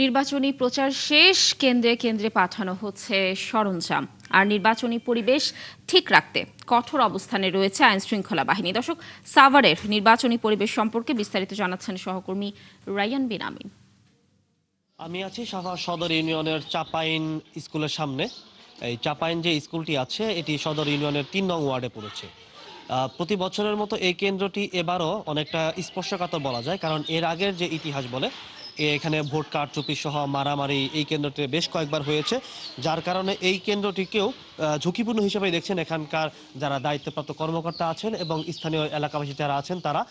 নির্বাচনী প্রচার শেষ, কেন্দ্রে কেন্দ্রে পাঠানো হচ্ছে সরঞ্জাম। আর নির্বাচনী পরিবেশ ঠিক রাখতে কঠোর অবস্থানে রয়েছে আইন শৃঙ্খলা বাহিনী। দর্শক, সাভারের নির্বাচনী পরিবেশ সম্পর্কে বিস্তারিত জানাচ্ছেন সহকর্মী রায়ান বিন আমিন। আমি আছি সাভার সদর ইউনিয়নের চাপাইন স্কুলের সামনে। এই চাপাইন যে স্কুলটি আছে এটি সদর ইউনিয়নের ৩ নং ওয়ার্ডে পড়েছে। প্রতি বছরের মতো এই কেন্দ্রটি এবারও অনেকটা স্পর্শকাতর বলা যায়, কারণ এর আগের যে ইতিহাস বলে এখানে ভোট কারচুপি সহ মারামারি এই কেন্দ্রটিতে বেশ কয়েকবার হয়েছে, যার কারণে এই কেন্দ্রটিকেও ঝুঁকিপূর্ণ হিসেবে দেখছেন এখানকার যারা দায়িত্বপ্রাপ্ত কর্মকর্তা আছেন এবং স্থানীয় এলাকাবাসী যারা আছেন তারা।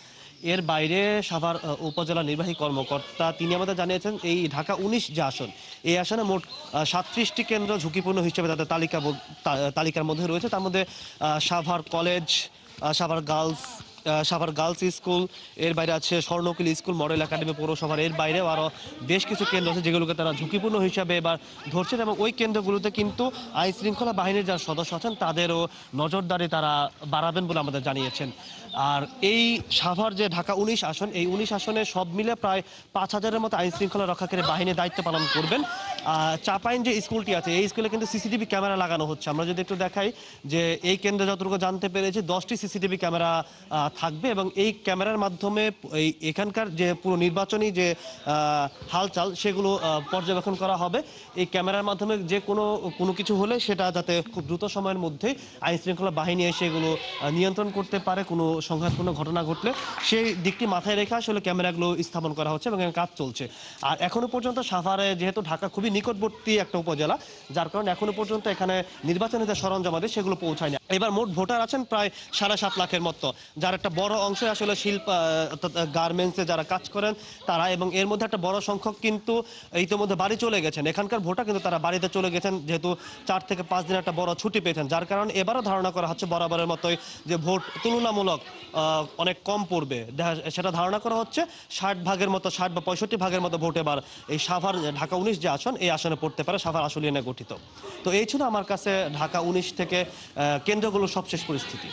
এর বাইরে সাভার উপজেলা নির্বাহী কর্মকর্তা তিনি আমাদের জানিয়েছেন এই ঢাকা ১৯ যে আসন, এই আসনে মোট ৩৭টি কেন্দ্র ঝুঁকিপূর্ণ হিসেবে তাদের তালিকার মধ্যে রয়েছে। তার মধ্যে Savar college, Savar girls school, এর বাইরে আছে স্বর্ণকিল স্কুল, মডেল একাডেমি পৌরসভার, এর বাইরেও আরও বেশ কিছু কেন্দ্র আছে যেগুলোকে তারা ঝুঁকিপূর্ণ হিসাবে এবার ধরছেন, এবং ওই কেন্দ্রগুলোতে কিন্তু আইন শৃঙ্খলা বাহিনীর যারা সদস্য আছেন তাদেরও নজরদারি তারা বাড়াবেন বলে আমাদের জানিয়েছেন। আর এই সাভার যে ঢাকা ১৯ আসন, এই ১৯ আসনে সব মিলে প্রায় ৫,০০০-এর মতো আইন শৃঙ্খলা রক্ষাকারী বাহিনী দায়িত্ব পালন করবেন। চাপাইন যে স্কুলটি আছে এই স্কুলে কিন্তু সিসিটিভি ক্যামেরা লাগানো হচ্ছে। আমরা যদি একটু দেখাই যে এই কেন্দ্রে যতটুকু জানতে পেরেছি 10টি সিসিটিভি ক্যামেরা থাকবে, এবং এই ক্যামেরার মাধ্যমে এখানকার যে পুরো নির্বাচনী যে হালচাল সেগুলো পর্যবেক্ষণ করা হবে। এই ক্যামেরার মাধ্যমে যে কোনো কিছু হলে সেটা যাতে খুব দ্রুত সময়ের মধ্যে আইন শৃঙ্খলা বাহিনী এসে এগুলো নিয়ন্ত্রণ করতে পারে, কোনো সংঘাতপূর্ণ ঘটনা ঘটলে সেই দিকটি মাথায় রেখে আসলে ক্যামেরাগুলো স্থাপন করা হচ্ছে এবং কাজ চলছে। আর এখনো পর্যন্ত সাভারে যেহেতু ঢাকা খুবই নিকটবর্তী একটা উপজেলা, যার কারণে এখনো পর্যন্ত এখানে নির্বাচনের যে সরঞ্জামাদি সেগুলো পৌঁছায়নি। এবার মোট ভোটার আছেন প্রায় ৭.৫ লাখের মতো, যার একটা বড় অংশ আসলে শিল্প গার্মেন্টসে যারা কাজ করেন তারা, এবং এর মধ্যে একটা বড় সংখ্যক কিন্তু ইতিমধ্যে বাড়ি চলে গেছেন। এখানকার ভোটার কিন্তু তারা বাড়িতে চলে গেছেন, যেহেতু ৪ থেকে ৫ দিন একটা বড় ছুটি পেয়েছেন, যার কারণে এবারও ধারণা করা হচ্ছে বরাবরের মতোই যে ভোট তুলনামূলক অনেক কম পড়বে। সেটা ধারণা করা হচ্ছে ৬০ ভাগের মতো, ৬০ বা ৬৫ ভাগের মতো ভোট এবার এই সাভার ঢাকা ১৯ যে আসন এই আসনে পড়তে পারে, সাভার আসলিয়া নিয়ে গঠিত। তো এই ছিল আমার কাছে ঢাকা ১৯ থেকে কেন্দ্রগুলোর সবশেষ পরিস্থিতি।